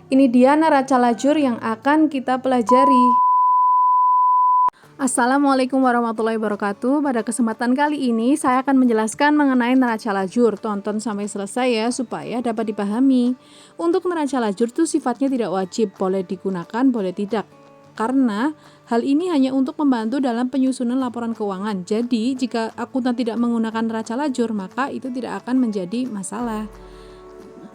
Ini dia neraca lajur yang akan kita pelajari. Assalamualaikum warahmatullahi wabarakatuh. Pada kesempatan kali ini saya akan menjelaskan mengenai neraca lajur. Tonton sampai selesai ya supaya dapat dipahami. Untuk neraca lajur itu sifatnya tidak wajib, boleh digunakan, boleh tidak. Karena hal ini hanya untuk membantu dalam penyusunan laporan keuangan. Jadi jika akuntan tidak menggunakan neraca lajur, maka itu tidak akan menjadi masalah.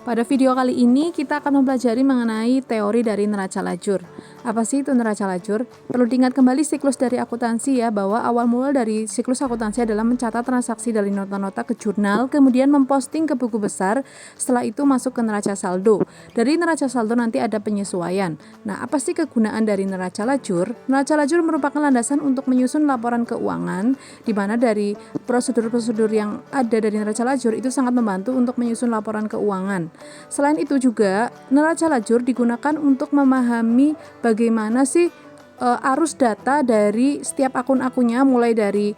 Pada video kali ini kita akan mempelajari mengenai teori dari neraca lajur. Apa sih itu neraca lajur? Perlu diingat kembali siklus dari akuntansi ya, bahwa awal mula dari siklus akuntansi adalah mencatat transaksi dari nota-nota ke jurnal, kemudian memposting ke buku besar, setelah itu masuk ke neraca saldo. Dari neraca saldo nanti ada penyesuaian. Nah, apa sih kegunaan dari neraca lajur? Neraca lajur merupakan landasan untuk menyusun laporan keuangan, di mana dari prosedur-prosedur yang ada dari neraca lajur itu sangat membantu untuk menyusun laporan keuangan. Selain itu juga neraca lajur digunakan untuk memahami bagaimana sih arus data dari setiap akun-akunnya, mulai dari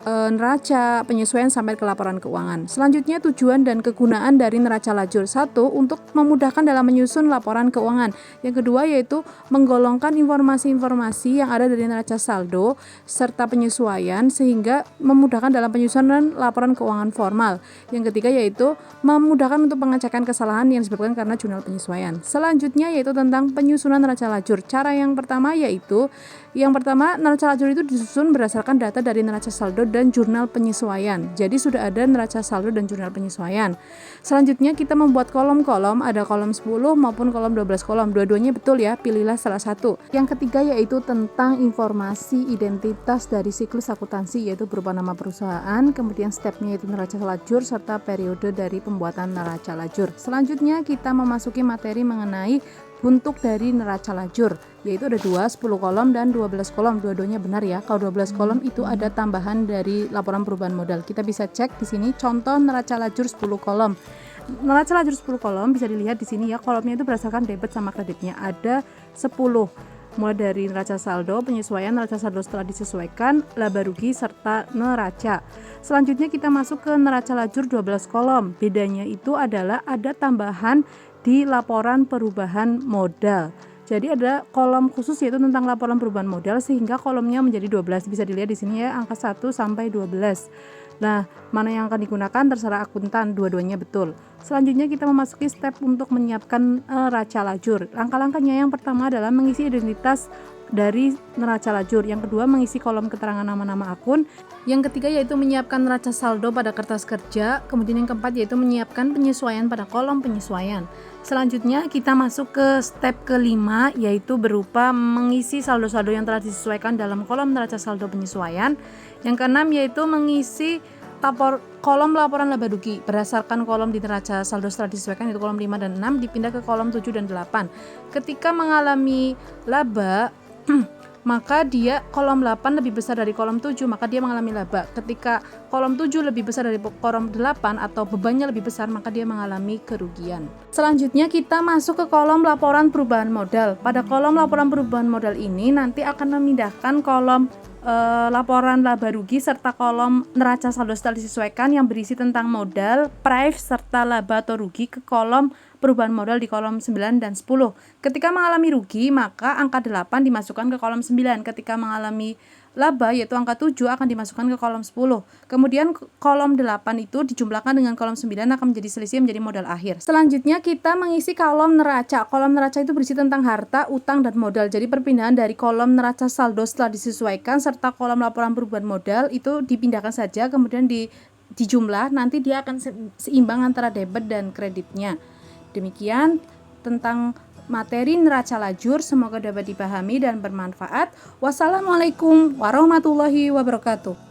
neraca, penyesuaian sampai ke laporan keuangan. Selanjutnya tujuan dan kegunaan dari neraca lajur. Satu, untuk memudahkan dalam menyusun laporan keuangan. Yang kedua yaitu menggolongkan informasi-informasi yang ada dari neraca saldo serta penyesuaian sehingga memudahkan dalam penyusunan laporan keuangan formal. Yang ketiga yaitu memudahkan untuk pengecekan kesalahan yang disebabkan karena jurnal penyesuaian. Selanjutnya yaitu tentang penyusunan neraca lajur. Cara yang pertama yaitu neraca lajur itu disusun berdasarkan data dari neraca saldo dan jurnal penyesuaian. Jadi sudah ada neraca saldo dan jurnal penyesuaian. Selanjutnya kita membuat kolom-kolom, ada kolom 10 maupun kolom 12 kolom. Dua-duanya betul ya, pilihlah salah satu. Yang ketiga yaitu tentang informasi identitas dari siklus akuntansi, yaitu berupa nama perusahaan, kemudian stepnya yaitu neraca lajur serta periode dari pembuatan neraca lajur. Selanjutnya kita memasuki materi mengenai bentuk dari neraca lajur, yaitu ada 10 kolom dan 12 kolom. Dua-duanya benar ya. Kalau 12 kolom itu ada tambahan dari laporan perubahan modal. Kita bisa cek di sini contoh neraca lajur 10 kolom. Neraca lajur 10 kolom bisa dilihat di sini ya, kolomnya itu berdasarkan debit sama kreditnya. Ada 10. Mulai dari neraca saldo, penyesuaian, neraca saldo setelah disesuaikan, laba rugi serta neraca. Selanjutnya kita masuk ke neraca lajur 12 kolom. Bedanya itu adalah ada tambahan di laporan perubahan modal. Jadi ada kolom khusus yaitu tentang laporan perubahan modal sehingga kolomnya menjadi 12. Bisa dilihat di sini ya, angka 1 sampai 12. Nah, mana yang akan digunakan terserah akuntan, dua-duanya betul. Selanjutnya kita memasuki step untuk menyiapkan neraca lajur. Langkah-langkahnya yang pertama adalah mengisi identitas dari neraca lajur. Yang kedua mengisi kolom keterangan nama-nama akun. Yang ketiga yaitu menyiapkan neraca saldo pada kertas kerja. Kemudian yang keempat yaitu menyiapkan penyesuaian pada kolom penyesuaian. Selanjutnya kita masuk ke step kelima, yaitu berupa mengisi saldo-saldo yang telah disesuaikan dalam kolom neraca saldo penyesuaian. Yang keenam yaitu mengisi kolom laporan laba rugi berdasarkan kolom di neraca saldo setelah disesuaikan, yaitu kolom 5 dan 6 dipindah ke kolom 7 dan 8. Ketika mengalami laba maka dia kolom 8 lebih besar dari kolom 7, maka dia mengalami laba. Ketika kolom 7 lebih besar dari kolom 8 atau bebannya lebih besar, maka dia mengalami kerugian. Selanjutnya kita masuk ke kolom laporan perubahan modal. Pada kolom laporan perubahan modal ini nanti akan memindahkan kolom laporan laba rugi serta kolom neraca saldo setelah disesuaikan yang berisi tentang modal, price serta laba atau rugi ke kolom perubahan modal di kolom 9 dan 10. Ketika mengalami rugi, maka angka 8 dimasukkan ke kolom 9. Ketika mengalami laba yaitu angka 7 akan dimasukkan ke kolom 10. Kemudian kolom 8 itu dijumlahkan dengan kolom 9 akan menjadi selisih menjadi modal akhir. Selanjutnya kita mengisi kolom neraca. Kolom neraca itu berisi tentang harta, utang dan modal. Jadi perpindahan dari kolom neraca saldo setelah disesuaikan serta kolom laporan perubahan modal itu dipindahkan saja, kemudian dijumlah, nanti dia akan seimbang antara debit dan kreditnya. Demikian tentang materi neraca lajur, semoga dapat dipahami dan bermanfaat. Wassalamualaikum warahmatullahi wabarakatuh.